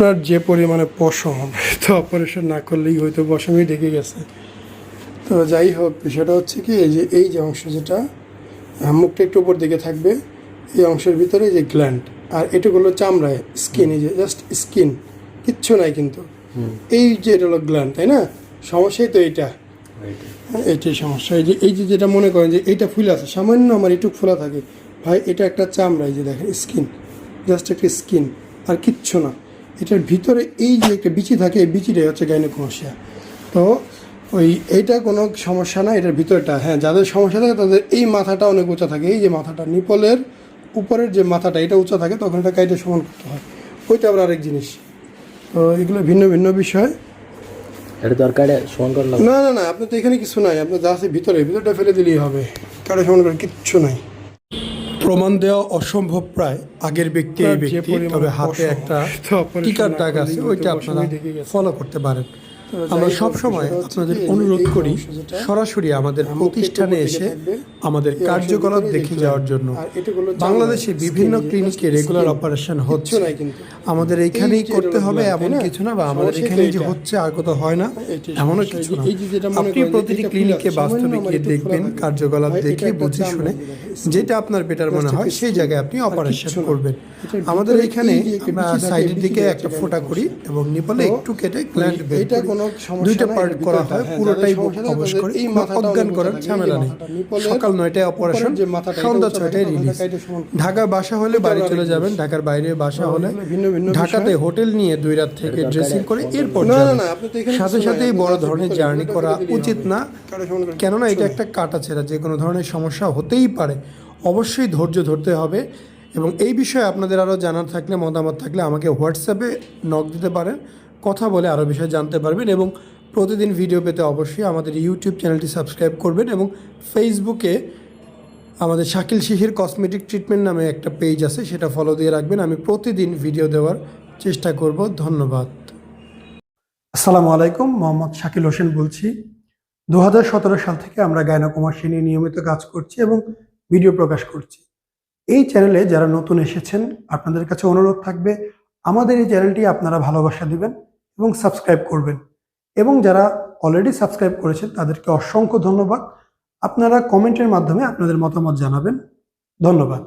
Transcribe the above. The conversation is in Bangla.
আপনার যে পরিমাণে পশম হবে তো অপারেশন না করলেই হয়তো পশমই ঢেকে গেছে। তো যাই হোক, বিষয়টা হচ্ছে কি, এই যে অংশ যেটা মুখটা একটু উপর দিকে থাকবে, এই অংশের ভিতরে যে গ্ল্যান্ড, আর এটুকু হলো চামড়ায় স্কিন, এই যে জাস্ট স্কিন, কিচ্ছু নাই কিন্তু। এই যে এটা হলো গ্ল্যান্ড, তাই না? সমস্যাই তো এইটা, এইটাই সমস্যা। এই যে যেটা মনে করেন যে এইটা ফুলে আছে, সামান্য আমার এটুক ফোলা থাকে, ভাই এটা একটা চামড়া, এই যে দেখেন স্কিন, জাস্ট একটা স্কিন আর কিচ্ছু না। এটার ভিতরে এই যে একটা বিচি থাকে, এই বিচিটাই হচ্ছে গাইনোকমাস্টিয়া। তো এইটা কোনো সমস্যা না, এটার ভিতরটা। হ্যাঁ, যাদের সমস্যা থাকে তাদের এই মাথাটা অনেক উঁচা থাকে, এই যে মাথাটা নিপলের উপরের যে মাথাটা এটা উঁচা থাকে, তখন এটা কাইটে সমান করতে হয়, ওইটা আবার আরেক জিনিস। তো এগুলো ভিন্ন ভিন্ন বিষয়। এটা দরকার সমান করা লাগবে না না না, আপনার তো এখানে কিছু নাই, আপনার যা আছে ভিতরটা ফেলে দিলেই হবে, কারো সমান করে কিচ্ছু নাই। প্রমাণ দেওয়া অসম্ভব প্রায় আগের ব্যক্তি এই ব্যক্তি, তবে হাতে একটা টিকার দাগ আছে, ওইটা আপনারা ফলো করতে পারেন। আমরা সব সময় আপনাদের অনুরোধ করি সরাসরি আমাদের প্রতিষ্ঠানে এসে আমাদের কার্যকলাপ দেখে যাওয়ার জন্য। বাংলাদেশে বিভিন্ন ক্লিনিকে রেগুলার অপারেশন হচ্ছে, আমাদের এইখানেই করতে হবে এমন কিছু না, বা আমাদের এখানেই যে হচ্ছে আর কোথাও হয় না এমনও কিছু না। আপনি প্রতিটি ক্লিনিকে বাস্তবে গিয়ে দেখবেন, কার্যকলাপ দেখে বুঝে শুনে যেটা আপনার বেটার মনে হয় সেই জায়গায় আপনি অপারেশন করবেন। আমাদের এখানে আমরা সাইডের দিকে একটা ফোঁটা করি এবং নিপলে একটু কেটে গ্ল্যান্ড বের করি, দুইটা পার্ট করা হয়, পুরোটাই অবশ করে, অজ্ঞান করার ঝামেলা নেই। সকাল 9টায় অপারেশন, সন্ধ্যা 6টায় রিলিজ। ঢাকা বাসা হলে বাড়ি চলে যাবেন, ঢাকার বাইরে বাসা হলে ঢাকাতে হোটেল নিয়ে 2 রাত থেকে ড্রেসিং করে এরপর সাথে সাথেই বড় ধরনের জার্নি করা উচিত না, কেননা এটা একটা কাটাছেঁড়া, যে কোনো ধরনের সমস্যা হতেই পারে। অবশ্যই ধৈর্য ধরতে হবে। এবং এই বিষয়ে আপনাদের আরও জানার থাকলে, মতামত থাকলে আমাকে হোয়াটসঅ্যাপে নক দিতে পারেন, কথা বলে আরও বিষয় জানতে পারবেন। এবং প্রতিদিন ভিডিও পেতে অবশ্যই আমাদের ইউটিউব চ্যানেলটি সাবস্ক্রাইব করবেন, এবং ফেসবুকে আমাদের শাকিল শিশির কসমেটিক ট্রিটমেন্ট নামে একটা পেজ আছে, সেটা ফলো দিয়ে রাখবেন। আমি প্রতিদিন ভিডিও দেওয়ার চেষ্টা করব। ধন্যবাদ। আসসালামু আলাইকুম, মোহাম্মদ শাকিল হোসেন বলছি। 2017 সাল থেকে আমরা গাইনোকমাস্টি নিয়ে নিয়মিত কাজ করছি এবং ভিডিও প্রকাশ করছি। এই চ্যানেলে যারা নতুন এসেছেন, আপনাদের কাছে অনুরোধ থাকবে আমাদের এই চ্যানেলটি আপনারা ভালোবাসা দিবেন এবং সাবস্ক্রাইব করবেন। এবং যারা অলরেডি সাবস্ক্রাইব করেছেন তাদেরকে অসংখ্য ধন্যবাদ। আপনারা কমেন্টের মাধ্যমে আপনাদের মতামত জানাবেন। ধন্যবাদ।